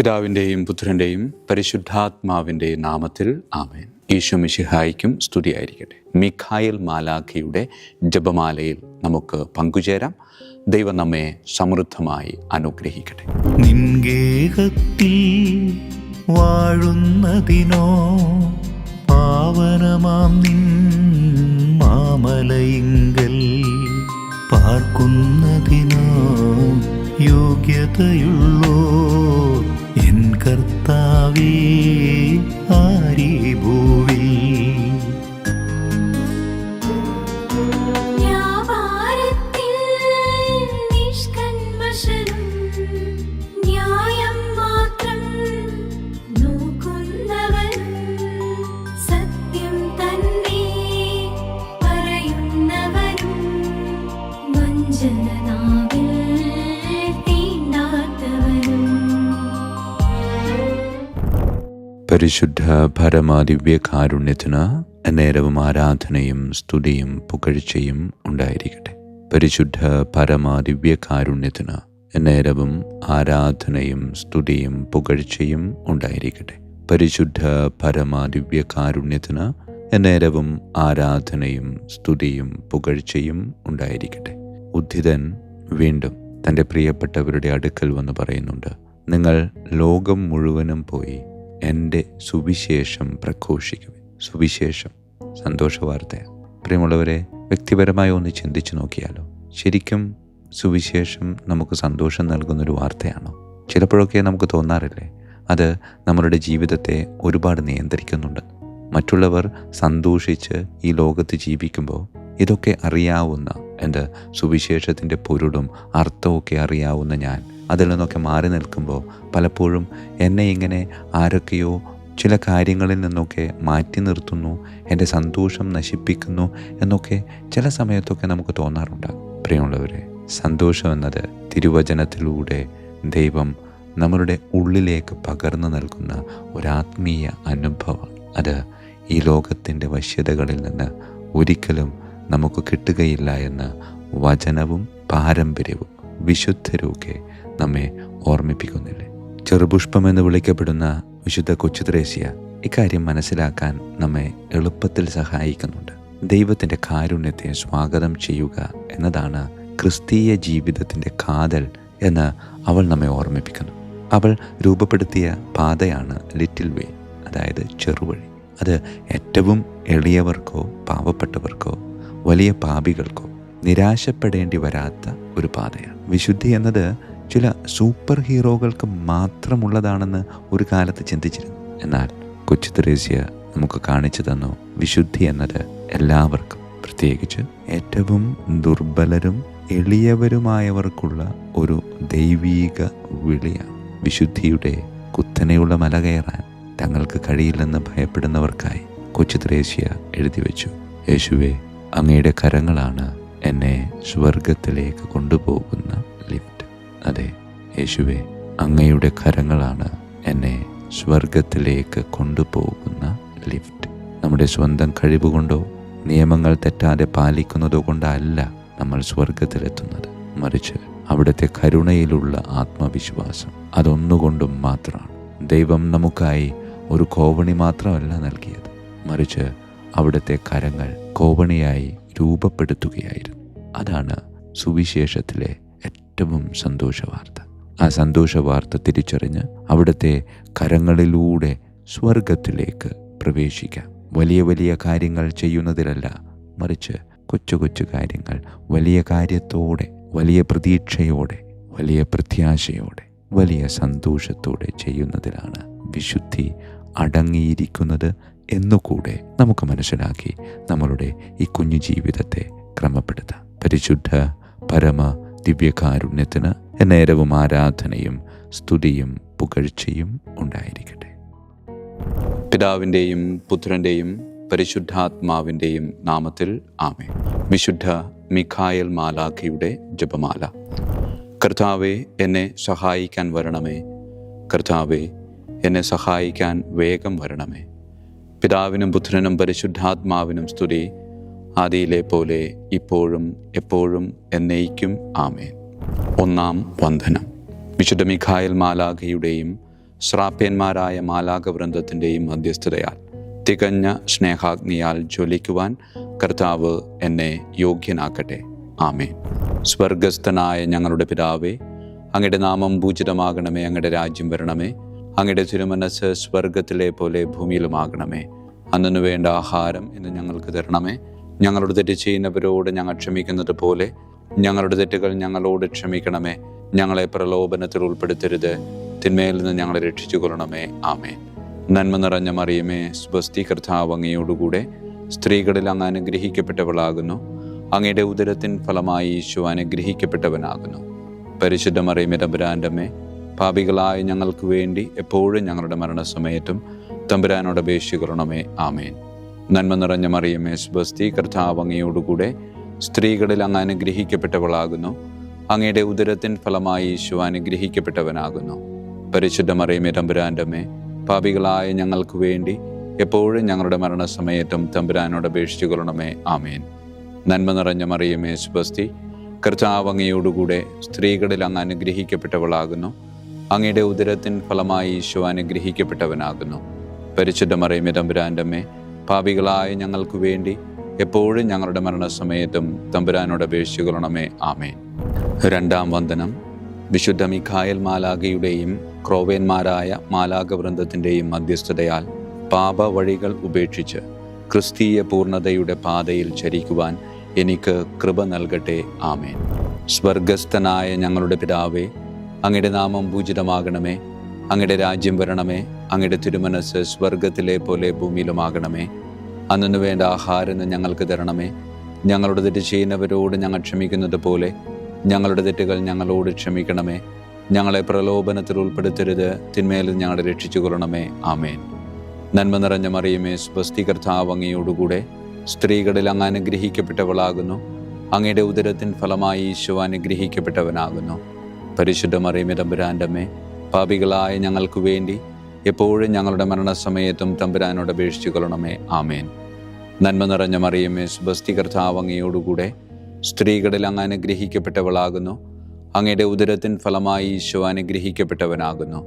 പിതാവിൻ്റെയും പുത്രൻ്റെയും പരിശുദ്ധാത്മാവിൻ്റെയും നാമത്തിൽ ആമേൻ. ഈശോ മിശിഹായ്ക്കും സ്തുതിയായിരിക്കട്ടെ. മിഖായേൽ മാലാഖയുടെ ജപമാലയിൽ നമുക്ക് പങ്കുചേരാം. ദൈവം നമ്മെ സമൃദ്ധമായി അനുഗ്രഹിക്കട്ടെ. നിൻഗേഹത്തിൽ വാഴുന്നതിനോ പാവനമാം നിൻ മാമലയിങ്കൽ പാർക്കുന്നതിനോ യോഗ്യതയുള്ളോ എൻ കർത്താവേ ആരീ ഭൂവിൽ. പരിശുദ്ധ പരമാദിവ്യകാരുണ്യത്തിന് നേരവും ആരാധനയും സ്തുതിയും പുകഴ്ചയും ഉണ്ടായിരിക്കട്ടെ. പരിശുദ്ധ പരമാദിവ്യകാരുണ്യത്തിന് നേരവും ആരാധനയും സ്തുതിയും പുകഴ്ചയും ഉണ്ടായിരിക്കട്ടെ. പരിശുദ്ധ പരമാദിവ്യകാരുണ്യത്തിന് നേരവും ആരാധനയും സ്തുതിയും പുകഴ്ചയും ഉണ്ടായിരിക്കട്ടെ. ഉദ്ധിതൻ വീണ്ടും തൻ്റെ പ്രിയപ്പെട്ടവരുടെ അടുക്കൽ വന്ന് പറയുന്നുണ്ട്, നിങ്ങൾ ലോകം മുഴുവനും പോയി എൻ്റെ സുവിശേഷം പ്രഘോഷിക്കുക. സുവിശേഷം സന്തോഷവാർത്തയാണ്. പ്രിയമുള്ളവരെ, വ്യക്തിപരമായി ഒന്ന് ചിന്തിച്ചു നോക്കിയാലോ? ശരിക്കും സുവിശേഷം നമുക്ക് സന്തോഷം നൽകുന്നൊരു വാർത്തയാണോ? ചിലപ്പോഴൊക്കെ നമുക്ക് തോന്നാറില്ലേ അത് നമ്മളുടെ ജീവിതത്തെ ഒരുപാട് നിയന്ത്രിക്കുന്നുണ്ട്. മറ്റുള്ളവർ സന്തോഷിച്ച് ഈ ലോകത്ത് ജീവിക്കുമ്പോൾ ഇതൊക്കെ അറിയാവുന്ന എൻ്റെ സുവിശേഷത്തിൻ്റെ പൊരുളും അർത്ഥമൊക്കെ അറിയാവുന്ന ഞാൻ അതിൽ നിന്നൊക്കെ മാറി നിൽക്കുമ്പോൾ പലപ്പോഴും എന്നെ ഇങ്ങനെ ആരൊക്കെയോ ചില കാര്യങ്ങളിൽ നിന്നൊക്കെ മാറ്റി നിർത്തുന്നു, എൻ്റെ സന്തോഷം നശിപ്പിക്കുന്നു എന്നൊക്കെ ചില സമയത്തൊക്കെ നമുക്ക് തോന്നാറുണ്ടാകും. പ്രിയമുള്ളവരെ, സന്തോഷം എന്നത് തിരുവചനത്തിലൂടെ ദൈവം നമ്മളുടെ ഉള്ളിലേക്ക് പകർന്നു നൽകുന്ന ഒരാത്മീയ അനുഭവമാണ്. അത് ഈ ലോകത്തിൻ്റെ വശ്യതകളിൽ നിന്ന് ഒരിക്കലും നമുക്ക് കിട്ടുകയില്ല എന്ന് വചനവും പാരമ്പര്യവും വിശുദ്ധരുമൊക്കെ നമ്മെ ഓർമ്മിപ്പിക്കുന്നില്ലേ? ചെറുപുഷ്പമെന്ന് വിളിക്കപ്പെടുന്ന വിശുദ്ധ കൊച്ചു ത്രേസ്യ ഇക്കാര്യം മനസ്സിലാക്കാൻ നമ്മെ എളുപ്പത്തിൽ സഹായിക്കുന്നുണ്ട്. ദൈവത്തിൻ്റെ കാരുണ്യത്തെ സ്വാഗതം ചെയ്യുക എന്നതാണ് ക്രിസ്തീയ ജീവിതത്തിൻ്റെ കാതൽ എന്ന് അവൾ നമ്മെ ഓർമ്മിപ്പിക്കുന്നു. അവൾ രൂപപ്പെടുത്തിയ പാതയാണ് ലിറ്റിൽ വേ, അതായത് ചെറുവഴി. അത് ഏറ്റവും എളിയവർക്കോ പാവപ്പെട്ടവർക്കോ വലിയ പാപികൾക്കോ നിരാശപ്പെടേണ്ടി വരാത്ത ഒരു പാതയാണ്. വിശുദ്ധി എന്നത് ചില സൂപ്പർ ഹീറോകൾക്ക് മാത്രമുള്ളതാണെന്ന് ഒരു കാലത്ത് ചിന്തിച്ചിരുന്നു. എന്നാൽ കൊച്ചു ത്രേസ്യ നമുക്ക് കാണിച്ചു തന്നു, വിശുദ്ധി എന്നത് എല്ലാവർക്കും, പ്രത്യേകിച്ച് ഏറ്റവും ദുർബലരും എളിയവരുമായവർക്കുള്ള ഒരു ദൈവീക വിളിയാണ്. വിശുദ്ധിയുടെ കുത്തനെയുള്ള മല കയറാൻ തങ്ങൾക്ക് കഴിയില്ലെന്ന് ഭയപ്പെടുന്നവർക്കായി കൊച്ചു ത്രേസ്യ എഴുതി വെച്ചു, യേശുവേ, അങ്ങയുടെ കരങ്ങളാണ് എന്നെ സ്വർഗത്തിലേക്ക് കൊണ്ടുപോകുന്ന ലിഫ്റ്റ്. അതെ യേശുവേ, അങ്ങയുടെ കരങ്ങളാണ് എന്നെ സ്വർഗത്തിലേക്ക് കൊണ്ടുപോകുന്ന ലിഫ്റ്റ്. നമ്മുടെ സ്വന്തം കഴിവുകൊണ്ടോ നിയമങ്ങൾ തെറ്റാതെ പാലിക്കുന്നതോ കൊണ്ടല്ല നമ്മൾ സ്വർഗത്തിലെത്തുന്നത്, മറിച്ച് അവിടുത്തെ കരുണയിലുള്ള ആത്മവിശ്വാസം, അതൊന്നുകൊണ്ടും മാത്രമാണ്. ദൈവം നമുക്കായി ഒരു കോവണി മാത്രമല്ല നൽകിയത്, മറിച്ച് അവിടുത്തെ കരങ്ങൾ കോവണിയായി രൂപപ്പെടുത്തുകയായിരുന്നു. അതാണ് സുവിശേഷത്തിലെ ഏറ്റവും സന്തോഷവാർത്ത. ആ സന്തോഷവാർത്ത തിരിച്ചറിഞ്ഞ് അവിടുത്തെ കരങ്ങളിലൂടെ സ്വർഗത്തിലേക്ക് പ്രവേശിക്കാം. വലിയ വലിയ കാര്യങ്ങൾ ചെയ്യുന്നതിലല്ല, മറിച്ച് കൊച്ചു കൊച്ചു കാര്യങ്ങൾ വലിയ കാര്യത്തോടെ, വലിയ പ്രതീക്ഷയോടെ, വലിയ പ്രത്യാശയോടെ, വലിയ സന്തോഷത്തോടെ ചെയ്യുന്നതിലാണ് വിശുദ്ധി അടങ്ങിയിരിക്കുന്നത് എന്നുകൂടെ നമുക്ക് മനസ്സിലാക്കി നമ്മളുടെ ഈ കുഞ്ഞു ജീവിതത്തെ ക്രമപ്പെടുത്താം. പരിശുദ്ധ പരമ ദിവ്യകാരുണ്യത്തിന് നേരവും ആരാധനയും സ്തുതിയും പുകഴ്ചയും ഉണ്ടായിരിക്കട്ടെ. പിതാവിൻ്റെയും പുത്രൻ്റെയും പരിശുദ്ധാത്മാവിൻ്റെയും നാമത്തിൽ ആമേൻ. വിശുദ്ധ മിഖായേൽ മാലാഖയുടെ ജപമാല. കർത്താവേ, എന്നെ സഹായിക്കാൻ വരണമേ. കർത്താവേ, എന്നെ സഹായിക്കാൻ വേഗം വരണമേ. പിതാവിനും പുത്രനും പരിശുദ്ധാത്മാവിനും സ്തുതി, ആദിയിലെ പോലെ ഇപ്പോഴും എപ്പോഴും എന്നേക്കും ആമേൻ. ഒന്നാം വന്ദനം. വിശുദ്ധ മിഖായേൽ മാലാഖയുടെയും ശ്രാപ്യന്മാരായ മാലാഖവൃന്ദത്തിൻ്റെയും മധ്യസ്ഥതയാൽ തികഞ്ഞ സ്നേഹാഗ്നിയാൽ ജ്വലിക്കുവാൻ കർത്താവ് എന്നെ യോഗ്യനാക്കട്ടെ. ആമേൻ. സ്വർഗസ്ഥനായ ഞങ്ങളുടെ പിതാവേ, അങ്ങയുടെ നാമം പൂജിതമാകണമേ. അങ്ങയുടെ രാജ്യം വരണമേ. അങ്ങയുടെ തിരുമനസ്സ് സ്വർഗത്തിലെ പോലെ ഭൂമിയിലുമാകണമേ. അന്നു വേണ്ട ആഹാരം ഇന്ന് ഞങ്ങൾക്ക് തരണമേ. ഞങ്ങളുടെ തെറ്റ് ചെയ്യുന്നവരോട് ഞങ്ങൾ ക്ഷമിക്കുന്നത് പോലെ ഞങ്ങളുടെ തെറ്റുകൾ ഞങ്ങളോട് ക്ഷമിക്കണമേ. ഞങ്ങളെ പ്രലോഭനത്തിൽ ഉൾപ്പെടുത്തരുത്, തിന്മയിൽ നിന്ന് ഞങ്ങളെ രക്ഷിച്ചു കൊള്ളണമേ. ആമേൻ. നന്മ നിറഞ്ഞ മറിയമേ, സ്വസ്തി, കർത്താവ് അങ്ങയോടുകൂടെ സ്ത്രീകളിൽ അങ്ങ് അനുഗ്രഹിക്കപ്പെട്ടവളാകുന്നു. അങ്ങയുടെ ഉദരത്തിൻ ഫലമായി ഈശോ അനുഗ്രഹിക്കപ്പെട്ടവനാകുന്നു. പരിശുദ്ധ മറിയമേ, തമ്പുരാൻ്റെ അമ്മേ, പാപികളായ ഞങ്ങൾക്ക് വേണ്ടി എപ്പോഴും ഞങ്ങളുടെ മരണസമയത്തും തമ്പുരാനോട് അപേക്ഷിക്കണമേ. ആമേൻ. നന്മ നിറഞ്ഞ മറിയമേ, സ്വസ്തി, കർത്താവ് അങ്ങയോടുകൂടെ സ്ത്രീകളിൽ അങ്ങ് അനുഗ്രഹിക്കപ്പെട്ടവളാകുന്നു. അങ്ങയുടെ ഉദരത്തിൻ ഫലമായി ഈശോ അനുഗ്രഹിക്കപ്പെട്ടവനാകുന്നു. പരിശുദ്ധ മറിയമേ, തമ്പുരാൻ്റെ അമ്മേ, പാപികളായ ഞങ്ങൾക്ക് വേണ്ടി എപ്പോഴും ഞങ്ങളുടെ മരണസമയത്തും തമ്പുരാനോട് അപേക്ഷിച്ചുകൊള്ളണമേ. ആമേൻ. നന്മ നിറഞ്ഞ മറിയമേ, സ്വസ്തി, കർത്താവ് അങ്ങയോടുകൂടെ സ്ത്രീകളിൽ അങ്ങ് അനുഗ്രഹിക്കപ്പെട്ടവളാകുന്നു. അങ്ങയുടെ ഉദരത്തിൻ ഫലമായി ഈശോ അനുഗ്രഹിക്കപ്പെട്ടവനാകുന്നു. പരിശുദ്ധ മറിയമേ, തമ്പുരാൻ്റെ അമ്മേ, പാപികളായ ഞങ്ങൾക്ക് വേണ്ടി എപ്പോഴും ഞങ്ങളുടെ മരണസമയത്തും തമ്പുരാനോട് അപേക്ഷിച്ചുകൊള്ളണമേ. ആമേൻ. രണ്ടാം വന്ദനം. വിശുദ്ധ മിഖായേൽ മാലാഖയുടെയും ക്രോവേന്മാരായ മാലാഖവൃന്ദത്തിൻ്റെയും മധ്യസ്ഥതയാൽ പാപ വഴികൾ ഉപേക്ഷിച്ച് ക്രിസ്തീയ പൂർണ്ണതയുടെ പാതയിൽ ചരിക്കുവാൻ എനിക്ക് കൃപ നൽകട്ടെ. ആമേൻ. സ്വർഗസ്ഥനായ ഞങ്ങളുടെ പിതാവേ, അങ്ങയുടെ നാമം പൂജിതമാകണമേ. അങ്ങയുടെ രാജ്യം വരണമേ. അങ്ങയുടെ തിരുമനസ്സ് സ്വർഗത്തിലെ പോലെ ഭൂമിയിലുമാകണമേ. അന്നു വേണ്ട ആഹാരം ഞങ്ങൾക്ക് തരണമേ. ഞങ്ങളുടെ തെറ്റ് ചെയ്യുന്നവരോട് ഞങ്ങൾ ക്ഷമിക്കുന്നത് പോലെ ഞങ്ങളുടെ തെറ്റുകൾ ഞങ്ങളോട് ക്ഷമിക്കണമേ. ഞങ്ങളെ പ്രലോഭനത്തിൽ ഉൾപ്പെടുത്തരുത്, തിന്മയിൽ ഞങ്ങളെ രക്ഷിച്ചു കൊള്ളണമേ. ആമേൻ. നന്മ നിറഞ്ഞ മറിയമേ, സ്വസ്തി, കർത്താവ് അങ്ങയോടുകൂടെ സ്ത്രീകളിൽ അങ്ങ് അനുഗ്രഹിക്കപ്പെട്ടവളാകുന്നു. അങ്ങയുടെ ഉദരത്തിൻ ഫലമായി ഈശോ അനുഗ്രഹിക്കപ്പെട്ടവനാകുന്നു. പരിശുദ്ധ മറിയമേ, തമ്പുരാൻ്റെ അമ്മേ, പാപികളായ ഞങ്ങൾക്ക് വേണ്ടി എപ്പോഴും ഞങ്ങളുടെ മരണസമയത്തും തമ്പുരാനോട് അപേക്ഷിച്ചു കൊള്ളണമേ. ആമേൻ. നന്മ നിറഞ്ഞ മറിയമേ, സ്വസ്തി, കർത്താവ് അങ്ങയോടുകൂടെ സ്ത്രീകളിൽ അങ്ങ് അനുഗ്രഹിക്കപ്പെട്ടവളാകുന്നു. അങ്ങയുടെ ഉദരത്തിൻ ഫലമായി ഈശോ അനുഗ്രഹിക്കപ്പെട്ടവനാകുന്നു.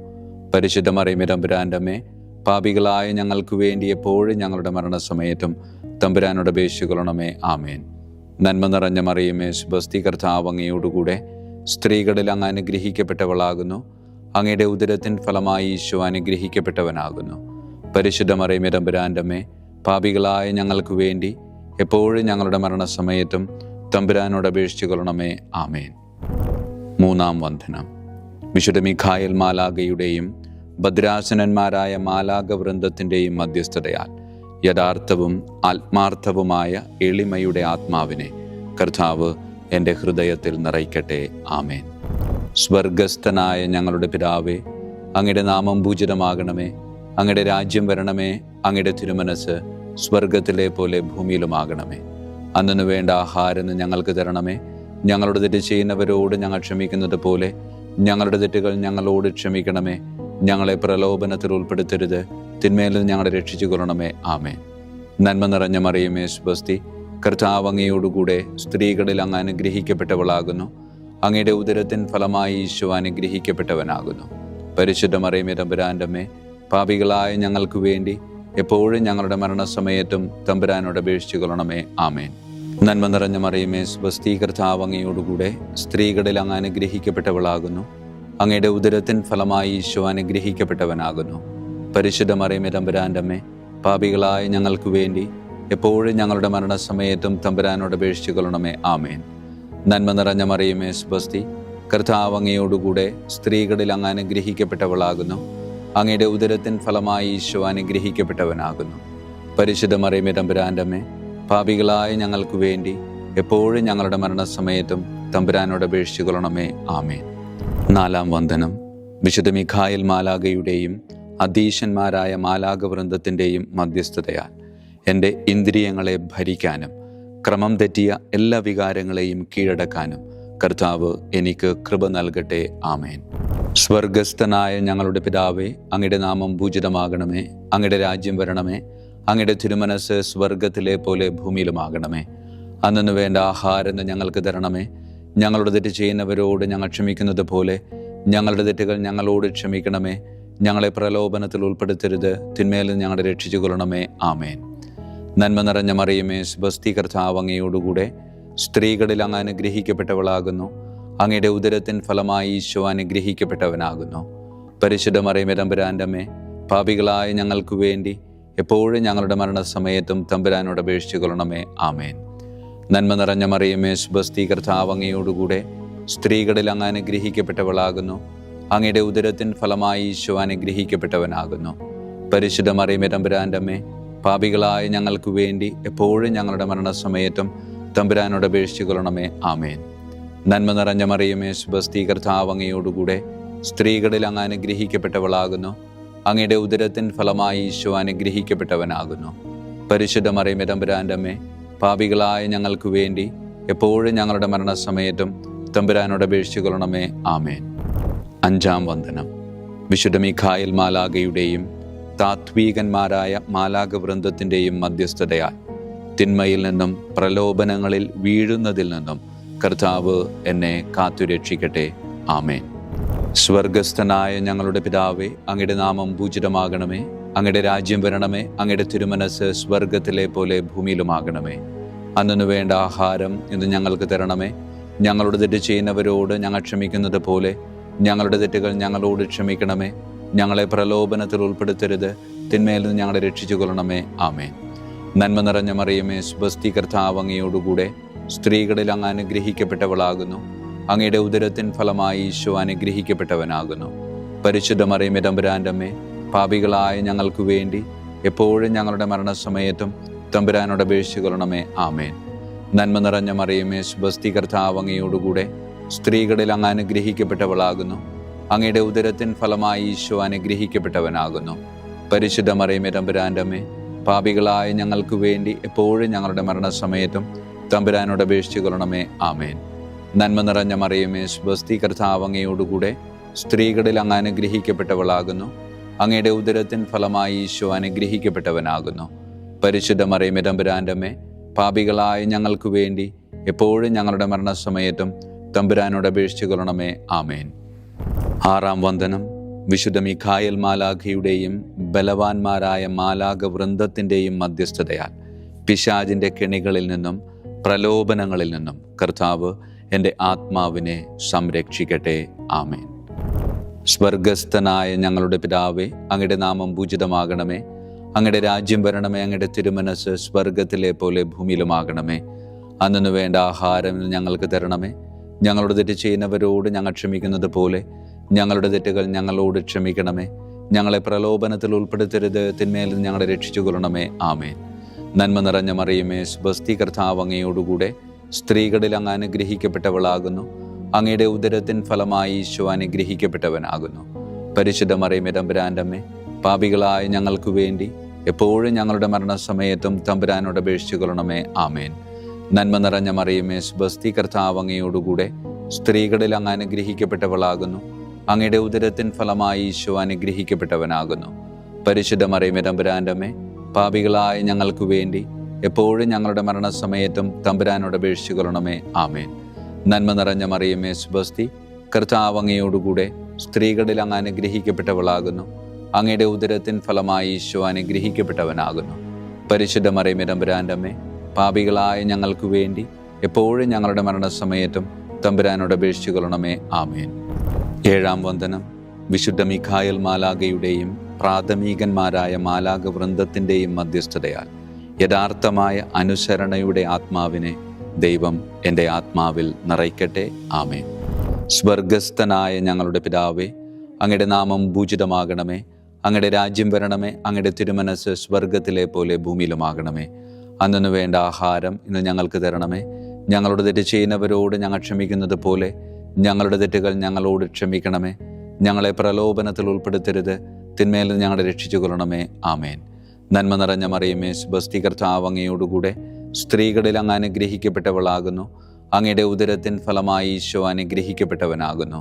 പരിശുദ്ധ മറിയമേ, തമ്പുരാൻ്റെ അമ്മേ, പാപികളായ ഞങ്ങൾക്ക് വേണ്ടി എപ്പോഴും ഞങ്ങളുടെ മരണസമയത്തും തമ്പുരാനോട് അപേക്ഷിച്ചു കൊള്ളണമേ. ആമേൻ. നന്മ നിറഞ്ഞ മറിയമേ, സ്വസ്തി, കർത്താവ് അങ്ങയോടുകൂടെ സ്ത്രീകളിൽ അങ്ങ് അനുഗ്രഹിക്കപ്പെട്ടവളാകുന്നു. അങ്ങയുടെ ഉദരത്തിൻ ഫലമായി ഈശോ അനുഗ്രഹിക്കപ്പെട്ടവനാകുന്നു. പരിശുദ്ധ മറിയമേ, തമ്പുരാൻ്റെ അമ്മേ, പാപികളായ ഞങ്ങൾക്ക് വേണ്ടി എപ്പോഴും ഞങ്ങളുടെ മരണസമയത്തും തമ്പുരാനോട് അപേക്ഷിച്ചു കൊള്ളണമേ. ആമേൻ. മൂന്നാം വന്ദനം. വിശുദ്ധ മിഖായേൽ മാലാഖയുടെയും ഭദ്രാസനന്മാരായ മാലാഖവൃന്ദത്തിൻ്റെയും മധ്യസ്ഥതയാൽ യഥാർത്ഥവും ആത്മാർത്ഥവുമായ എളിമയുടെ ആത്മാവിനെ കർത്താവ് എൻ്റെ ഹൃദയത്തിൽ നിറയ്ക്കട്ടെ. ആമേൻ. സ്വർഗസ്ഥനായ ഞങ്ങളുടെ പിതാവേ, അങ്ങയുടെ നാമം പൂജിതമാകണമേ. അങ്ങയുടെ രാജ്യം വരണമേ. അങ്ങയുടെ തിരുമനസ്സ് സ്വർഗത്തിലെ പോലെ ഭൂമിയിലുമാകണമേ. അന്നു വേണ്ട ആഹാരം ഞങ്ങൾക്ക് തരണമേ. ഞങ്ങളുടെ തെറ്റ് ചെയ്യുന്നവരോട് ഞങ്ങൾ ക്ഷമിക്കുന്നത് പോലെ ഞങ്ങളുടെ തെറ്റുകൾ ഞങ്ങളോട് ക്ഷമിക്കണമേ. ഞങ്ങളെ പ്രലോഭനത്തിൽ ഉൾപ്പെടുത്തരുത്, തിന്മയിൽ നിന്ന് ഞങ്ങളെ രക്ഷിച്ചു കൊള്ളണമേ. ആമേൻ. നന്മ നിറഞ്ഞ മറിയമേ, സ്വസ്തി, കർത്താവ് അങ്ങയോടുകൂടെ സ്ത്രീകളിൽ അങ്ങ് അനുഗ്രഹിക്കപ്പെട്ടവളാകുന്നു. അങ്ങയുടെ ഉദരത്തിൻ ഫലമായി ഈശോ അനുഗ്രഹിക്കപ്പെട്ടവനാകുന്നു. പരിശുദ്ധ മറിയമേ, തമ്പുരാൻ്റെ അമ്മേ, പാപികളായ ഞങ്ങൾക്ക് വേണ്ടി എപ്പോഴും ഞങ്ങളുടെ മരണസമയത്തും തമ്പുരാനോട് അപേക്ഷിച്ചു കൊള്ളണമേ. ആമേൻ. നന്മ നിറഞ്ഞ മറിയമേ, സ്വസ്തി, കർത്താവ് അങ്ങയോടുകൂടെ സ്ത്രീകളിൽ അങ്ങ് അനുഗ്രഹിക്കപ്പെട്ടവളാകുന്നു. അങ്ങയുടെ ഉദരത്തിൻ ഫലമായി ഈശോ അനുഗ്രഹിക്കപ്പെട്ടവനാകുന്നു. പരിശുദ്ധ മറിയമേ, തമ്പുരാൻ്റെ അമ്മേ, പാപികളായ ഞങ്ങൾക്ക് വേണ്ടി എപ്പോഴും ഞങ്ങളുടെ മരണസമയത്തും തമ്പുരാനോട് അപേക്ഷിച്ചു കൊള്ളണമേ. ആമേൻ. നന്മ നിറഞ്ഞ മറിയമേ, സ്വസ്തി, കർത്താവ് അങ്ങയോടുകൂടെ സ്ത്രീകളിൽ അങ്ങ് അനുഗ്രഹിക്കപ്പെട്ടവളാകുന്നു. അങ്ങയുടെ ഉദരത്തിൻ ഫലമായി ഈശോ അനുഗ്രഹിക്കപ്പെട്ടവനാകുന്നു. പരിശുദ്ധ മറിയമേ, തമ്പുരാൻ്റെ അമ്മേ, പാപികളായ ഞങ്ങൾക്ക് വേണ്ടി എപ്പോഴും ഞങ്ങളുടെ മരണസമയത്തും തമ്പുരാനോട് അപേക്ഷിച്ചു കൊള്ളണമേ. ആമേൻ. നാലാം വന്ദനം. വിശുദ്ധ മിഖായേൽ മാലാഖയുടെയും അധീശന്മാരായ മാലാഖവൃന്ദത്തിൻ്റെയും മധ്യസ്ഥതയാൽ എൻ്റെ ഇന്ദ്രിയങ്ങളെ ഭരിക്കാനും ക്രമം തെറ്റിയ എല്ലാ വികാരങ്ങളെയും കീഴടക്കാനും കർത്താവ് എനിക്ക് കൃപ നൽകട്ടെ. ആമേൻ. സ്വർഗസ്ഥനായ ഞങ്ങളുടെ പിതാവേ, അങ്ങയുടെ നാമം പൂജിതമാകണമേ. അങ്ങയുടെ രാജ്യം വരണമേ. അങ്ങയുടെ തിരുമനസ്സ് സ്വർഗത്തിലെ പോലെ ഭൂമിയിലുമാകണമേ. അന്നു വേണ്ട ആഹാരം ഞങ്ങൾക്ക് തരണമേ. ഞങ്ങളുടെ തെറ്റ് ചെയ്യുന്നവരോട് ഞങ്ങൾ ക്ഷമിക്കുന്നത് പോലെ ഞങ്ങളുടെ തെറ്റുകൾ ഞങ്ങളോട് ക്ഷമിക്കണമേ. ഞങ്ങളെ പ്രലോഭനത്തിൽ ഉൾപ്പെടുത്തരുത്, തിന്മയിൽ നിന്ന് ഞങ്ങളെ രക്ഷിച്ചു കൊള്ളണമേ. ആമേൻ. നന്മ നിറഞ്ഞ മറിയമേ, സ്വസ്തി, കർത്താവ് അങ്ങയോടുകൂടെ സ്ത്രീകളിൽ അങ്ങ് അനുഗ്രഹിക്കപ്പെട്ടവളാകുന്നു. അങ്ങയുടെ ഉദരത്തിൻ ഫലമായി ഈശോ അനുഗ്രഹിക്കപ്പെട്ടവനാകുന്നു. പരിശുദ്ധ മറിയമേ, തമ്പുരാൻ്റെ അമ്മേ, പാപികളായ ഞങ്ങൾക്ക് വേണ്ടി എപ്പോഴും ഞങ്ങളുടെ മരണസമയത്തും തമ്പുരാനോട് അപേക്ഷിച്ചു കൊള്ളണമേ. ആമേൻ. നന്മ നിറഞ്ഞ മറിയമേ, സ്വസ്തി, കർത്താവ് അങ്ങയോടുകൂടെ സ്ത്രീകളിൽ അങ്ങ് അനുഗ്രഹിക്കപ്പെട്ടവളാകുന്നു. അങ്ങയുടെ ഉദരത്തിൻ ഫലമായി ഈശോ അനുഗ്രഹിക്കപ്പെട്ടവനാകുന്നു. പരിശുദ്ധ മറിയമേ, തമ്പുരാൻ്റെ അമ്മേ, പാപികളായ ഞങ്ങൾക്ക് വേണ്ടി എപ്പോഴും ഞങ്ങളുടെ മരണസമയത്തും തമ്പുരാനോട് അപേക്ഷിച്ചു കൊള്ളണമേ. ആമേൻ. നന്മ നിറഞ്ഞ മറിയമേ, സ്വസ്തി, കർത്താവ് അങ്ങയോടുകൂടെ സ്ത്രീകളിൽ അങ്ങ് അനുഗ്രഹിക്കപ്പെട്ടവളാകുന്നു. അങ്ങയുടെ ഉദരത്തിൻ ഫലമായി ഈശോ അനുഗ്രഹിക്കപ്പെട്ടവനാകുന്നു. പരിശുദ്ധ മറിയമേ, തമ്പുരാൻ്റെ അമ്മേ, പാപികളായ ഞങ്ങൾക്ക് വേണ്ടി എപ്പോഴും ഞങ്ങളുടെ മരണസമയത്തും തമ്പുരാനോട് അപേക്ഷിച്ചു കൊള്ളണമേ. ആമേൻ. അഞ്ചാം വന്ദനം. വിശുദ്ധ മിഖായേൽ മാലാഖയുടെയും താത്വീകന്മാരായ മാലാഖവൃന്ദത്തിൻ്റെയും മധ്യസ്ഥതയാൽ തിന്മയിൽ നിന്നും പ്രലോഭനങ്ങളിൽ വീഴുന്നതിൽ നിന്നും കർത്താവ് എന്നെ കാത്തുരക്ഷിക്കട്ടെ. ആമേൻ. സ്വർഗസ്ഥനായ ഞങ്ങളുടെ പിതാവേ, അങ്ങയുടെ നാമം പൂജിതമാകണമേ. അങ്ങയുടെ രാജ്യം വരണമേ. അങ്ങയുടെ തിരുമനസ് സ്വർഗത്തിലെ പോലെ ഭൂമിയിലുമാകണമേ. അന്നു വേണ്ട ആഹാരം ഇന്ന് ഞങ്ങൾക്ക് തരണമേ. ഞങ്ങളുടെ തെറ്റ് ചെയ്യുന്നവരോട് ഞങ്ങൾ ക്ഷമിക്കുന്നത് പോലെ ഞങ്ങളുടെ തെറ്റുകൾ ഞങ്ങളോട് ക്ഷമിക്കണമേ. ഞങ്ങളെ പ്രലോഭനത്തിൽ ഉൾപ്പെടുത്തരുത്, തിന്മയിൽ നിന്ന് ഞങ്ങളെ രക്ഷിച്ചു കൊള്ളണമേ. ആമേൻ. നന്മ നിറഞ്ഞ മറിയമേ, സ്വസ്തി, കർത്താവ് അങ്ങയോടുകൂടെ സ്ത്രീകളിൽ അങ്ങ് അനുഗ്രഹിക്കപ്പെട്ടവളാകുന്നു. അങ്ങയുടെ ഉദരത്തിൻ ഫലമായി ഈശോ അനുഗ്രഹിക്കപ്പെട്ടവനാകുന്നു. പരിശുദ്ധ മറിയമേ, തമ്പുരാൻ്റെ അമ്മേ, പാപികളായ ഞങ്ങൾക്ക് വേണ്ടി എപ്പോഴും ഞങ്ങളുടെ മരണസമയത്തും തമ്പുരാനോട് അപേക്ഷിച്ചു കൊള്ളണമേ. ആമേൻ. നന്മ നിറഞ്ഞ മറിയമേ, സ്വസ്തി, കർത്താവ് അങ്ങയോടുകൂടെ സ്ത്രീകളിൽ അങ്ങ് അനുഗ്രഹിക്കപ്പെട്ടവളാകുന്നു. അങ്ങയുടെ ഉദരത്തിൻ ഫലമായി ഈശോ അനുഗ്രഹിക്കപ്പെട്ടവനാകുന്നു. പരിശുദ്ധ മറിയമേ, തമ്പുരാൻ്റെ അമ്മേ, പാപികളായ ഞങ്ങൾക്ക് വേണ്ടി എപ്പോഴും ഞങ്ങളുടെ മരണസമയത്തും തമ്പുരാനോട് അപേക്ഷിച്ചു കൊള്ളണമേ. ആമേൻ. നന്മ നിറഞ്ഞ മറിയമേ, സ്വസ്തി, കർത്താവ് അങ്ങയോടുകൂടെ സ്ത്രീകളിൽ അങ്ങ് അനുഗ്രഹിക്കപ്പെട്ടവളാകുന്നു. അങ്ങയുടെ ഉദരത്തിൻ ഫലമായി ഈശോ അനുഗ്രഹിക്കപ്പെട്ടവനാകുന്നു. പരിശുദ്ധ മറിയമേ, തമ്പുരാൻ്റെ അമ്മേ, പാപികളായ ഞങ്ങൾക്ക് വേണ്ടി എപ്പോഴും ഞങ്ങളുടെ മരണസമയത്തും തമ്പുരാനോട് അപേക്ഷിച്ചു കൊള്ളണമേ. ആമേൻ. ആറാം വന്ദനം. വിശുദ്ധ മിഖായേൽ മാലാഖയുടെയും ബലവാന്മാരായ മാലാഖവൃന്ദത്തിൻ്റെയും മധ്യസ്ഥതയാൽ പിശാചിൻ്റെ കെണികളിൽ നിന്നും പ്രലോഭനങ്ങളിൽ നിന്നും കർത്താവ് എൻ്റെ ആത്മാവിനെ സംരക്ഷിക്കട്ടെ. ആമേൻ. സ്വർഗസ്ഥനായ ഞങ്ങളുടെ പിതാവേ, അങ്ങയുടെ നാമം പൂജിതമാകണമേ. അങ്ങയുടെ രാജ്യം വരണമേ. അങ്ങയുടെ തിരുമനസ് സ്വർഗത്തിലെ പോലെ ഭൂമിയിലുമാകണമേ. അന്നു വേണ്ട ആഹാരം ഞങ്ങൾക്ക് തരണമേ. ഞങ്ങളുടെ തെറ്റ് ചെയ്യുന്നവരോട് ഞങ്ങൾ ക്ഷമിക്കുന്നത് പോലെ ഞങ്ങളുടെ തെറ്റുകൾ ഞങ്ങളോട് ക്ഷമിക്കണമേ. ഞങ്ങളെ പ്രലോഭനത്തിൽ ഉൾപ്പെടുത്തരുത്, തിന്മയിൽ നിന്ന് ഞങ്ങളെ രക്ഷിച്ചു കൊള്ളണമേ. ആമേൻ. നന്മ നിറഞ്ഞ മറിയമേ, സ്വസ്തി, കർത്താവ് അങ്ങയോടുകൂടെ സ്ത്രീകളിൽ അങ്ങ് അനുഗ്രഹിക്കപ്പെട്ടവളാകുന്നു. അങ്ങയുടെ ഉദരത്തിൻ ഫലമായി ഈശോ അനുഗ്രഹിക്കപ്പെട്ടവനാകുന്നു. പരിശുദ്ധ മറിയമേ, തമ്പുരാൻ്റെ അമ്മേ, പാപികളായ ഞങ്ങൾക്ക് വേണ്ടി എപ്പോഴും ഞങ്ങളുടെ മരണസമയത്തും തമ്പുരാനോട് അപേക്ഷിച്ചു കൊള്ളണമേ. ആമേൻ. നന്മ നിറഞ്ഞ മറിയമേ, സ്വസ്തി, കർത്താവ് അങ്ങയോടുകൂടെ സ്ത്രീകളിൽ അങ്ങ് അനുഗ്രഹിക്കപ്പെട്ടവളാകുന്നു. അങ്ങയുടെ ഉദരത്തിൻ ഫലമായി ഈശോ അനുഗ്രഹിക്കപ്പെട്ടവനാകുന്നു. പരിശുദ്ധ മറിയമേ, തമ്പുരാൻ്റെ അമ്മേ, പാപികളായ ഞങ്ങൾക്ക് വേണ്ടി എപ്പോഴും ഞങ്ങളുടെ മരണസമയത്തും തമ്പുരാനോട് അപേക്ഷിച്ചു കൊള്ളണമേ. ആമേൻ. നന്മ നിറഞ്ഞ മറിയമേ, സ്വസ്തി, കർത്താവ് അങ്ങയോടുകൂടെ സ്ത്രീകളിൽ അങ്ങ് അനുഗ്രഹിക്കപ്പെട്ടവളാകുന്നു. അങ്ങയുടെ ഉദരത്തിൻ ഫലമായി ഈശോ അനുഗ്രഹിക്കപ്പെട്ടവനാകുന്നു. പരിശുദ്ധ മറിയമേ, തമ്പുരാൻ്റെ അമ്മേ, പാപികളായ ഞങ്ങൾക്ക് വേണ്ടി എപ്പോഴും ഞങ്ങളുടെ മരണസമയത്തും തമ്പുരാനോട് അപേക്ഷിച്ചു കൊള്ളണമേ. ആമേൻ. ഏഴാം വന്ദനം. വിശുദ്ധ മിഖായേൽ മാലാഖയുടെയും പ്രാഥമികന്മാരായ മാലാഖവൃന്ദത്തിൻ്റെയും മധ്യസ്ഥതയാൽ യഥാർത്ഥമായ അനുസരണയുടെ ആത്മാവിനെ ദൈവം എൻ്റെ ആത്മാവിൽ നിറയ്ക്കട്ടെ. ആമേൻ. സ്വർഗസ്ഥനായ ഞങ്ങളുടെ പിതാവേ, അങ്ങയുടെ നാമം പൂജിതമാകണമേ. അങ്ങയുടെ രാജ്യം വരണമേ. അങ്ങയുടെ തിരുമനസ് സ്വർഗത്തിലെ പോലെ ഭൂമിയിലുമാകണമേ. അന്നു വേണ്ട ആഹാരം ഇന്ന് ഞങ്ങൾക്ക് തരണമേ. ഞങ്ങളുടെ തെറ്റ് ചെയ്യുന്നവരോട് ഞങ്ങൾ ക്ഷമിക്കുന്നത് പോലെ ഞങ്ങളുടെ തെറ്റുകൾ ഞങ്ങളോട് ക്ഷമിക്കണമേ. ഞങ്ങളെ പ്രലോഭനത്തിൽ ഉൾപ്പെടുത്തരുത്, തിന്മയിൽ നിന്ന് ഞങ്ങളെ രക്ഷിച്ചു കൊള്ളണമേ. ആമേൻ. നന്മ നിറഞ്ഞ മറിയമേ, സ്വസ്തി, കർത്താവ് അങ്ങയോടുകൂടെ സ്ത്രീകളിൽ അങ്ങ് അനുഗ്രഹിക്കപ്പെട്ടവളാകുന്നു. അങ്ങയുടെ ഉദരത്തിൻ ഫലമായി ഈശോ അനുഗ്രഹിക്കപ്പെട്ടവനാകുന്നു.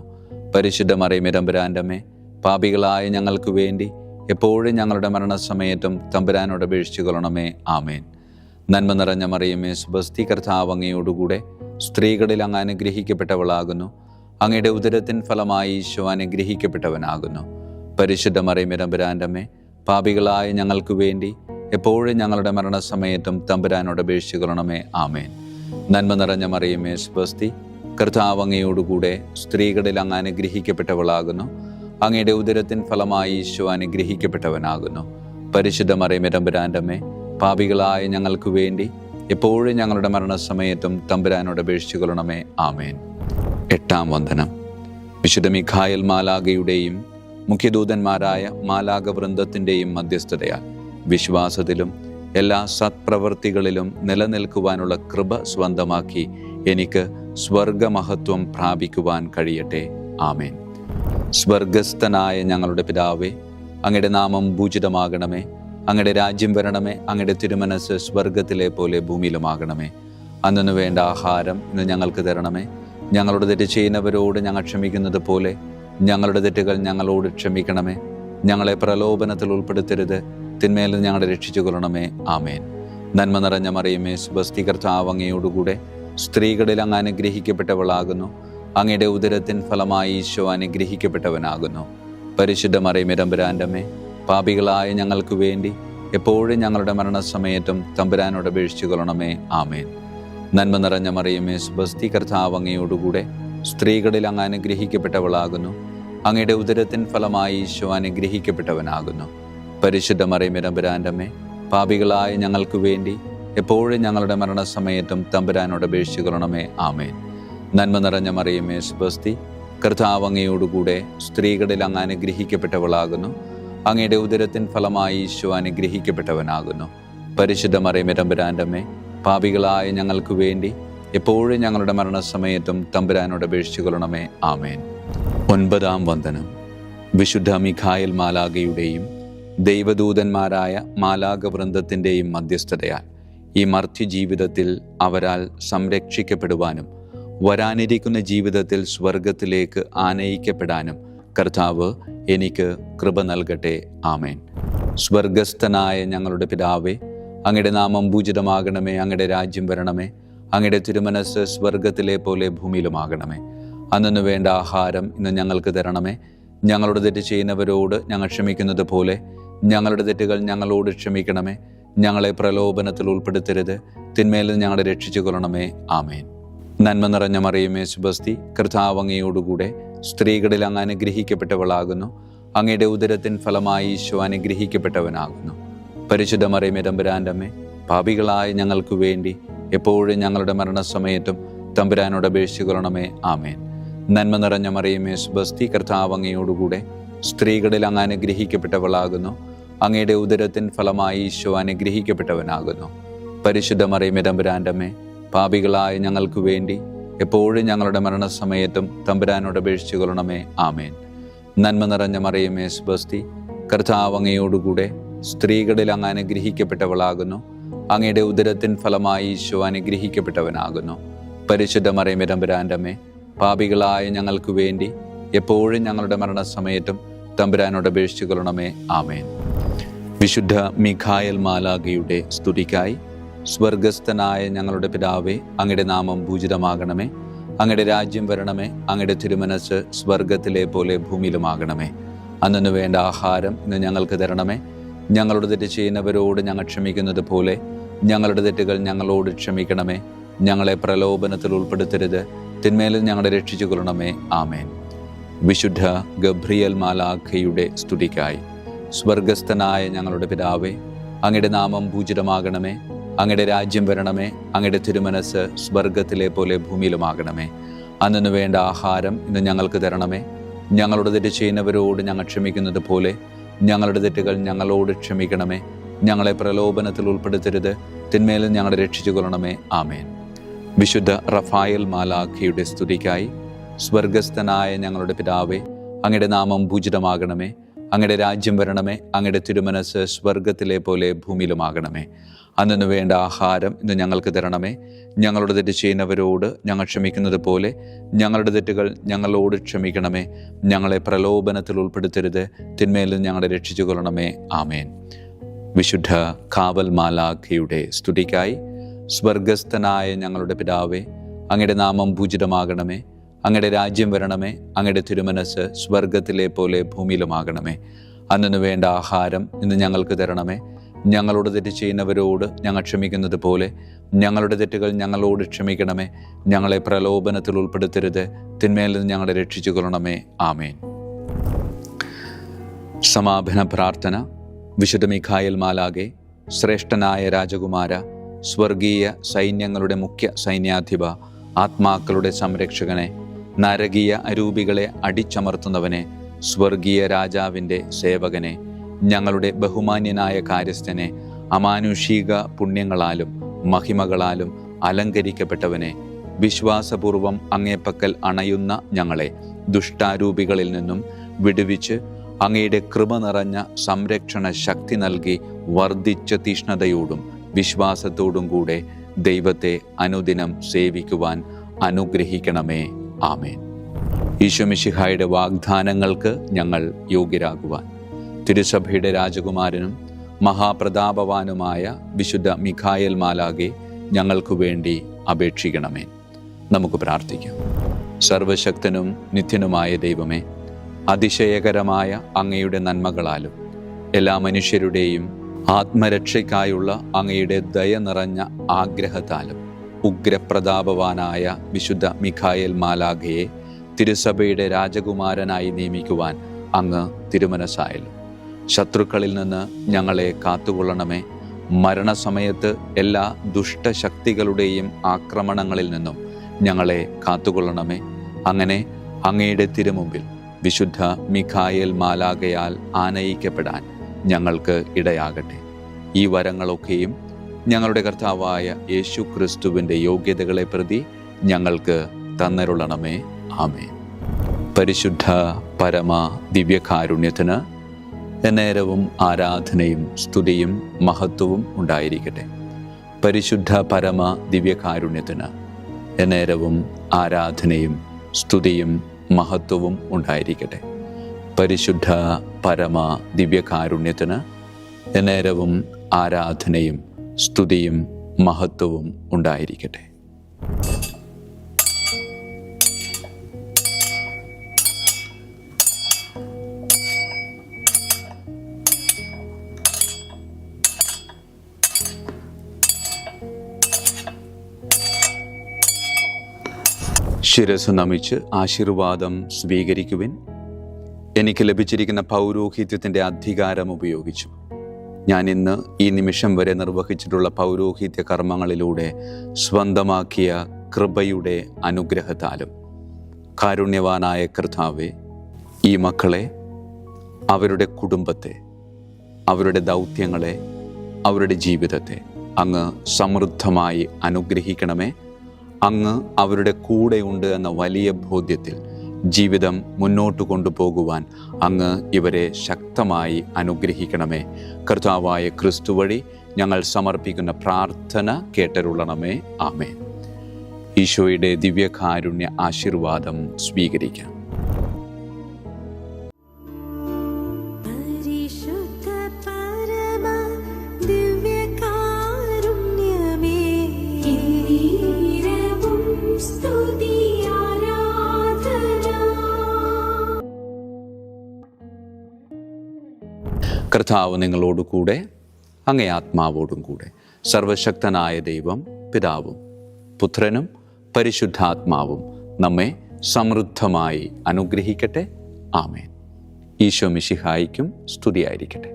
പരിശുദ്ധ മറിയമേ, തമ്പുരാൻ്റെ അമ്മേ, പാപികളായ ഞങ്ങൾക്ക് വേണ്ടി എപ്പോഴും ഞങ്ങളുടെ മരണസമയത്തും തമ്പുരാനോട് അപേക്ഷിച്ചു കൊള്ളണമേ. ആമേൻ. നന്മ നിറഞ്ഞ മറിയമേ, സ്വസ്തി, കർത്താവ് അങ്ങയോടുകൂടെ സ്ത്രീകളിൽ അങ്ങ് അനുഗ്രഹിക്കപ്പെട്ടവളാകുന്നു. അങ്ങയുടെ ഉദരത്തിൻ ഫലമായി ഈശോ അനുഗ്രഹിക്കപ്പെട്ടവനാകുന്നു. പരിശുദ്ധ മറിയമേ തമ്പുരാൻ്റെ അമ്മേ, പാപികളായ ഞങ്ങൾക്ക് വേണ്ടി എപ്പോഴും ഞങ്ങളുടെ മരണസമയത്തും തമ്പുരാനോട് അപേക്ഷിക്കണമേ. ആമേൻ. നന്മ നിറഞ്ഞ മറിയമേ സ്വസ്തി, കർത്താവ് അങ്ങയോടുകൂടെ സ്ത്രീകളിൽ അങ്ങ് അനുഗ്രഹിക്കപ്പെട്ടവളാകുന്നു. അങ്ങയുടെ ഉദരത്തിൻ ഫലമായി ഈശോ അനുഗ്രഹിക്കപ്പെട്ടവനാകുന്നു. പരിശുദ്ധ മറിയമേ തമ്പുരാൻ്റെ അമ്മേ, പാപികളായ ഞങ്ങൾക്ക് വേണ്ടി എപ്പോഴും ഞങ്ങളുടെ മരണസമയത്തും തമ്പുരാനോട് അപേക്ഷിക്കണമേ. ആമേൻ. എട്ടാം വന്ദനം. വിശുദ്ധ മിഖായേൽ മാലാഖയുടെയും മുഖ്യദൂതന്മാരായ മാലാഖ വൃന്ദത്തിൻ്റെയും മധ്യസ്ഥതയാൽ വിശ്വാസത്തിലും എല്ലാ സത്പ്രവൃത്തികളിലും നിലനിൽക്കുവാനുള്ള കൃപ സ്വന്തമാക്കി എനിക്ക് സ്വർഗമഹത്വം പ്രാപിക്കുവാൻ കഴിയട്ടെ. ആമേൻ. സ്വർഗസ്ഥനായ ഞങ്ങളുടെ പിതാവേ, അങ്ങയുടെ നാമം പൂജിതമാകണമേ. അങ്ങയുടെ രാജ്യം വരണമേ. അങ്ങയുടെ തിരുമനസ് സ്വർഗത്തിലെ പോലെ ഭൂമിയിലുമാകണമേ. അന്നു വേണ്ട ആഹാരം ഇന്ന് ഞങ്ങൾക്ക് തരണമേ. ഞങ്ങളുടെ തെറ്റ് ചെയ്യുന്നവരോട് ഞങ്ങൾ ക്ഷമിക്കുന്നത് പോലെ ഞങ്ങളുടെ തെറ്റുകൾ ഞങ്ങളോട് ക്ഷമിക്കണമേ. ഞങ്ങളെ പ്രലോഭനത്തിൽ ഉൾപ്പെടുത്തരുത്, തിന്മയിൽ ഞങ്ങളെ രക്ഷിച്ചു കൊള്ളണമേ. ആമേൻ. നന്മ നിറഞ്ഞ മറിയമേ സ്വസ്തി, കർത്താവ് അങ്ങയോടുകൂടെ സ്ത്രീകളിൽ അങ്ങ് അനുഗ്രഹിക്കപ്പെട്ടവളാകുന്നു. അങ്ങയുടെ ഉദരത്തിൻ ഫലമായി ഈശോ അനുഗ്രഹിക്കപ്പെട്ടവനാകുന്നു. പരിശുദ്ധ മറിയമേ തമ്പുരാൻ്റെ അമ്മേ, പാപികളായ ഞങ്ങൾക്ക് വേണ്ടി എപ്പോഴും ഞങ്ങളുടെ മരണസമയത്തും തമ്പുരാനോട് അപേക്ഷിച്ചു കൊള്ളണമേ. ആമേൻ. നന്മ നിറഞ്ഞ മറിയമേ സ്വസ്തി, കർത്താവ് അങ്ങയോടുകൂടെ സ്ത്രീകളിൽ അങ്ങ് അനുഗ്രഹിക്കപ്പെട്ടവളാകുന്നു. അങ്ങയുടെ ഉദരത്തിൻ ഫലമായി ഈശോ അനുഗ്രഹിക്കപ്പെട്ടവനാകുന്നു. പരിശുദ്ധ മറിയമേ തമ്പുരാൻ്റെ അമ്മേ, പാപികളായ ഞങ്ങൾക്ക് വേണ്ടി എപ്പോഴും ഞങ്ങളുടെ മരണസമയത്തും തമ്പുരാനോട് അപേക്ഷിച്ചു കൊള്ളണമേ. ആമേൻ. നന്മ നിറഞ്ഞ മറിയമേ സ്വസ്തി, കർത്താവ് അങ്ങയോടുകൂടെ സ്ത്രീകളിൽ അങ്ങ് അനുഗ്രഹിക്കപ്പെട്ടവളാകുന്നു. അങ്ങയുടെ ഉദരത്തിൻ ഫലമായി ഈശോ അനുഗ്രഹിക്കപ്പെട്ടവനാകുന്നു. പരിശുദ്ധ മറിയമേ തമ്പുരാൻ്റെ അമ്മേ, പാപികളായ ഞങ്ങൾക്ക് വേണ്ടി എപ്പോഴും ഞങ്ങളുടെ മരണസമയത്തും തമ്പുരാനോട് അപേക്ഷിച്ചു കൊള്ളണമേ. ആമേൻ. ഒൻപതാം വന്ദനം. വിശുദ്ധ മിഖായേൽ മാലാഖയുടെയും ദൈവദൂതന്മാരായ മാലാഖ വൃന്ദത്തിൻ്റെയും മധ്യസ്ഥതയാൽ ഈ മർത്യ ജീവിതത്തിൽ അവരാൽ സംരക്ഷിക്കപ്പെടുവാനും വരാനിരിക്കുന്ന ജീവിതത്തിൽ സ്വർഗത്തിലേക്ക് ആനയിക്കപ്പെടാനും കർത്താവ് എനിക്ക് കൃപ നൽകട്ടെ. ആമേൻ. സ്വർഗസ്ഥനായ ഞങ്ങളുടെ പിതാവേ, അങ്ങയുടെ നാമം പൂജിതമാകണമേ. അങ്ങയുടെ രാജ്യം വരണമേ. അങ്ങയുടെ തിരുമനസ് സ്വർഗത്തിലെ പോലെ ഭൂമിയിലുമാകണമേ. അന്നു വേണ്ട ആഹാരം ഇന്ന് ഞങ്ങൾക്ക് തരണമേ. ഞങ്ങളുടെ തെറ്റ് ചെയ്യുന്നവരോട് ഞങ്ങൾ ക്ഷമിക്കുന്നത് പോലെ ഞങ്ങളുടെ തെറ്റുകൾ ഞങ്ങളോട് ക്ഷമിക്കണമേ. ഞങ്ങളെ പ്രലോഭനത്തിൽ ഉൾപ്പെടുത്തരുത്, തിന്മയിൽ ഞങ്ങളെ രക്ഷിച്ചു കൊള്ളണമേ. ആമേൻ. നന്മ നിറഞ്ഞ മറിയമേ സ്വസ്തി, കർത്താവ് അങ്ങയോടുകൂടെ സ്ത്രീകളിൽ അങ്ങ് അനുഗ്രഹിക്കപ്പെട്ടവളാകുന്നു. അങ്ങയുടെ ഉദരത്തിൻ ഫലമായി ഈശോ അനുഗ്രഹിക്കപ്പെട്ടവനാകുന്നു. പരിശുദ്ധ മറിയമേ തമ്പുരാൻ്റെ അമ്മേ, പാപികളായ ഞങ്ങൾക്ക് വേണ്ടി എപ്പോഴും ഞങ്ങളുടെ മരണസമയത്തും തമ്പുരാനോട് അപേക്ഷിച്ചു കൊള്ളണമേ. ആമേൻ. നന്മ നിറഞ്ഞ മറിയമേ സ്വസ്തി, കർത്താവ് അങ്ങയോടുകൂടെ സ്ത്രീകളിൽ അങ്ങ് അനുഗ്രഹിക്കപ്പെട്ടവളാകുന്നു. അങ്ങയുടെ ഉദരത്തിൻ ഫലമായി ഈശോ അനുഗ്രഹിക്കപ്പെട്ടവനാകുന്നു. പരിശുദ്ധ മറിയമേ തമ്പുരാൻ്റെ അമ്മേ, പാപികളായ ഞങ്ങൾക്ക് വേണ്ടി എപ്പോഴും ഞങ്ങളുടെ മരണസമയത്തും തമ്പുരാനോട് അപേക്ഷിച്ചു കൊള്ളണമേ. ആമേൻ. നന്മ നിറഞ്ഞ മറിയമേ സ്വസ്തി, കർത്താവ് അങ്ങയോടുകൂടെ സ്ത്രീകളിൽ അങ്ങ് അനുഗ്രഹിക്കപ്പെട്ടവളാകുന്നു. അങ്ങയുടെ ഉദരത്തിൻ ഫലമായി ഈശോ അനുഗ്രഹിക്കപ്പെട്ടവനാകുന്നു. പരിശുദ്ധ മറിയമേ തമ്പുരാൻ്റെ അമ്മേ, പാപികളായ ഞങ്ങൾക്ക് വേണ്ടി എപ്പോഴും ഞങ്ങളുടെ മരണസമയത്തും തമ്പുരാനോട് അപേക്ഷിച്ചു കൊള്ളണമേ. ആമേൻ. വിശുദ്ധ മിഖായേൽ മാലാഖയുടെ സ്തുതിക്കായി സ്വർഗസ്ഥനായ ഞങ്ങളുടെ പിതാവേ, അങ്ങയുടെ നാമം പൂജിതമാകണമേ. അങ്ങയുടെ രാജ്യം വരണമേ. അങ്ങയുടെ തിരുമനസ് സ്വർഗത്തിലെ പോലെ ഭൂമിയിലുമാകണമേ. അന്നു വേണ്ട ആഹാരം ഇന്ന് ഞങ്ങൾക്ക് തരണമേ. ഞങ്ങളുടെ തെറ്റ് ചെയ്യുന്നവരോട് ഞങ്ങൾ ക്ഷമിക്കുന്നത് പോലെ ഞങ്ങളുടെ തെറ്റുകൾ ഞങ്ങളോട് ക്ഷമിക്കണമേ. ഞങ്ങളെ പ്രലോഭനത്തിൽ ഉൾപ്പെടുത്തരുത്, തിന്മയിൽ ഞങ്ങളെ രക്ഷിച്ചു കൊള്ളണമേ. ആമേൻ. വിശുദ്ധ ഗബ്രിയേൽ മാലാഖയുടെ സ്തുതിക്കായി സ്വർഗസ്ഥനായ ഞങ്ങളുടെ പിതാവേ, അങ്ങയുടെ നാമം പൂജിതമാകണമേ. അങ്ങയുടെ രാജ്യം വരണമേ. അങ്ങയുടെ തിരുമനസ് സ്വർഗത്തിലെ പോലെ ഭൂമിയിലുമാകണമേ. അന്നു വേണ്ട ആഹാരം ഇന്ന് ഞങ്ങൾക്ക് തരണമേ. ഞങ്ങളുടെ തെറ്റ് ചെയ്യുന്നവരോട് ഞങ്ങൾ ക്ഷമിക്കുന്നത് പോലെ ഞങ്ങളുടെ തെറ്റുകൾ ഞങ്ങളോട് ക്ഷമിക്കണമേ. ഞങ്ങളെ പ്രലോഭനത്തിൽ ഉൾപ്പെടുത്തരുത്, തിന്മയിൽ ഞങ്ങളെ രക്ഷിച്ചു കൊള്ളണമേ. ആമേൻ. വിശുദ്ധ റഫായേൽ മാലാഖയുടെ സ്തുതിക്കായി സ്വർഗസ്ഥനായ ഞങ്ങളുടെ പിതാവേ, അങ്ങയുടെ നാമം പൂജിതമാകണമേ. അങ്ങയുടെ രാജ്യം വരണമേ. അങ്ങയുടെ തിരുമനസ് സ്വർഗത്തിലെ പോലെ ഭൂമിയിലുമാകണമേ. അന്നു വേണ്ട ആഹാരം ഇന്ന് ഞങ്ങൾക്ക് തരണമേ. ഞങ്ങളുടെ തെറ്റ് ചെയ്യുന്നവരോട് ഞങ്ങൾ ക്ഷമിക്കുന്നത് പോലെ ഞങ്ങളുടെ തെറ്റുകൾ ഞങ്ങളോട് ക്ഷമിക്കണമേ. ഞങ്ങളെ പ്രലോഭനത്തിൽ ഉൾപ്പെടുത്തരുത്, തിന്മയിൽ ഞങ്ങളെ രക്ഷിച്ചു കൊള്ളണമേ. ആമേൻ. വിശുദ്ധ കാവൽ മാലാഖയുടെ സ്തുതിക്കായി സ്വർഗസ്ഥനായ ഞങ്ങളുടെ പിതാവേ, അങ്ങയുടെ നാമം പൂജിതമാകണമേ. അങ്ങയുടെ രാജ്യം വരണമേ. അങ്ങയുടെ തിരുമനസ് സ്വർഗത്തിലെ പോലെ ഭൂമിയിലുമാകണമേ. അന്നു വേണ്ട ആഹാരം ഇന്ന് ഞങ്ങൾക്ക് തരണമേ. ഞങ്ങളോട് തെറ്റ് ചെയ്യുന്നവരോട് ഞങ്ങൾ ക്ഷമിക്കുന്നത് പോലെ ഞങ്ങളുടെ തെറ്റുകൾ ഞങ്ങളോട് ക്ഷമിക്കണമേ. ഞങ്ങളെ പ്രലോഭനത്തിൽ ഉൾപ്പെടുത്തരുത്, തിന്മയിൽ നിന്ന് ഞങ്ങളെ രക്ഷിച്ചു കൊള്ളണമേ. ആമേൻ. സമാപന പ്രാർത്ഥന. വിശുദ്ധ മിഖായേൽ മാലാഖേ, ശ്രേഷ്ഠനായ രാജകുമാര, സ്വർഗീയ സൈന്യങ്ങളുടെ മുഖ്യ സൈന്യാധിപ, ആത്മാക്കളുടെ സംരക്ഷകനെ, നരകീയ അരൂപികളെ അടിച്ചമർത്തുന്നവനെ, സ്വർഗീയ രാജാവിൻ്റെ സേവകനെ, ഞങ്ങളുടെ ബഹുമാന്യനായ കാര്യസ്ഥനെ, അമാനുഷിക പുണ്യങ്ങളാലും മഹിമകളാലും അലങ്കരിക്കപ്പെട്ടവനെ, വിശ്വാസപൂർവം അങ്ങേപ്പക്കൽ അണയുന്ന ഞങ്ങളെ ദുഷ്ടാരൂപികളിൽ നിന്നും വിടുവിച്ച് അങ്ങയുടെ കൃപ നിറഞ്ഞ സംരക്ഷണ ശക്തി നൽകി വർദ്ധിച്ച തീഷ്ണതയോടും വിശ്വാസത്തോടും കൂടെ ദൈവത്തെ അനുദിനം സേവിക്കുവാൻ അനുഗ്രഹിക്കണമേ. ആമേൻ. ഈശോ മിശിഹായുടെ വാഗ്ദാനങ്ങൾക്ക് ഞങ്ങൾ യോഗ്യരാകുവാൻ തിരുസഭയുടെ രാജകുമാരനും മഹാപ്രതാപവാനുമായ വിശുദ്ധ മിഖായേൽ മാലാഖേ, ഞങ്ങൾക്ക് വേണ്ടി അപേക്ഷിക്കണമേ. നമുക്ക് പ്രാർത്ഥിക്കാം. സർവശക്തനും നിത്യനുമായ ദൈവമേ, അതിശയകരമായ അങ്ങയുടെ നന്മകളാലും എല്ലാ മനുഷ്യരുടെയും ആത്മരക്ഷയ്ക്കായുള്ള അങ്ങയുടെ ദയ നിറഞ്ഞ ആഗ്രഹത്താലും ഉഗ്രപ്രതാപവാനായ വിശുദ്ധ മിഖായേൽ മാലാഖയെ തിരുസഭയുടെ രാജകുമാരനായി നിയമിക്കുവാൻ അങ്ങ് തിരുമനസ്സായല്ലോ. ശത്രുക്കളിൽ നിന്ന് ഞങ്ങളെ കാത്തുകൊള്ളണമേ. മരണസമയത്ത് എല്ലാ ദുഷ്ടശക്തികളുടെയും ആക്രമണങ്ങളിൽ നിന്നും ഞങ്ങളെ കാത്തുകൊള്ളണമേ. അങ്ങനെ അങ്ങയുടെ തിരുമുമ്പിൽ വിശുദ്ധ മിഖായേൽ മാലാഖയാൽ ആനയിക്കപ്പെടാൻ ഞങ്ങൾക്ക് ഇടയാകട്ടെ. ഈ വരങ്ങളൊക്കെയും ഞങ്ങളുടെ കർത്താവായ യേശു ക്രിസ്തുവിൻ്റെ യോഗ്യതകളെ പ്രതി ഞങ്ങൾക്ക് തന്നരുളണമേ. ആമേൻ. പരിശുദ്ധ പരമ ദിവ്യകാരുണ്യത്തിന് എന്നേരവും ആരാധനയും സ്തുതിയും മഹത്വവും ഉണ്ടായിരിക്കട്ടെ. പരിശുദ്ധ പരമ ദിവ്യകാരുണ്യത്തിന് എന്നേരവും ആരാധനയും സ്തുതിയും മഹത്വവും ഉണ്ടായിരിക്കട്ടെ. പരിശുദ്ധ പരമ ദിവ്യകാരുണ്യത്തിന് എന്നേരവും ആരാധനയും സ്തുതിയും മഹത്വവും ഉണ്ടായിരിക്കട്ടെ. ശിരസ് നമിച്ച് ആശീർവാദം സ്വീകരിക്കുവിൻ. എനിക്ക് ലഭിച്ചിരിക്കുന്ന പൗരോഹിത്യത്തിൻ്റെ അധികാരം ഉപയോഗിച്ചു ഞാൻ ഇന്ന് ഈ നിമിഷം വരെ നിർവഹിച്ചിട്ടുള്ള പൗരോഹിത്യ കർമ്മങ്ങളിലൂടെ സ്വന്തമാക്കിയ കൃപയുടെ അനുഗ്രഹത്താലും കാരുണ്യവാനായ കർത്താവേ, ഈ മക്കളെ, അവരുടെ കുടുംബത്തെ, അവരുടെ ദൗത്യങ്ങളെ, അവരുടെ ജീവിതത്തെ അങ്ങ് സമൃദ്ധമായി അനുഗ്രഹിക്കണമേ. അങ്ങ് അവരുടെ കൂടെയുണ്ട് എന്ന വലിയ ബോധ്യത്തിൽ ജീവിതം മുന്നോട്ട് കൊണ്ടുപോകുവാൻ അങ്ങ് ഇവരെ ശക്തമായി അനുഗ്രഹിക്കണമേ. കർത്താവായ ക്രിസ്തു വഴി ഞങ്ങൾ സമർപ്പിക്കുന്ന പ്രാർത്ഥന കേട്ടരുളണമേ. ആമേൻ. ഈശോയുടെ ദിവ്യകാരുണ്യ ആശീർവാദം സ്വീകരിക്കാം. കർത്താവ് നിങ്ങളോട് കൂടെ, അങ്ങേ ആത്മാവോടും കൂടെ. സർവശക്തനായ ദൈവം പിതാവും പുത്രനും പരിശുദ്ധാത്മാവും നമ്മെ സമൃദ്ധമായി അനുഗ്രഹിക്കട്ടെ. ആമേൻ. ഈശോ മിശിഹായിക്കും സ്തുതിയായിരിക്കട്ടെ.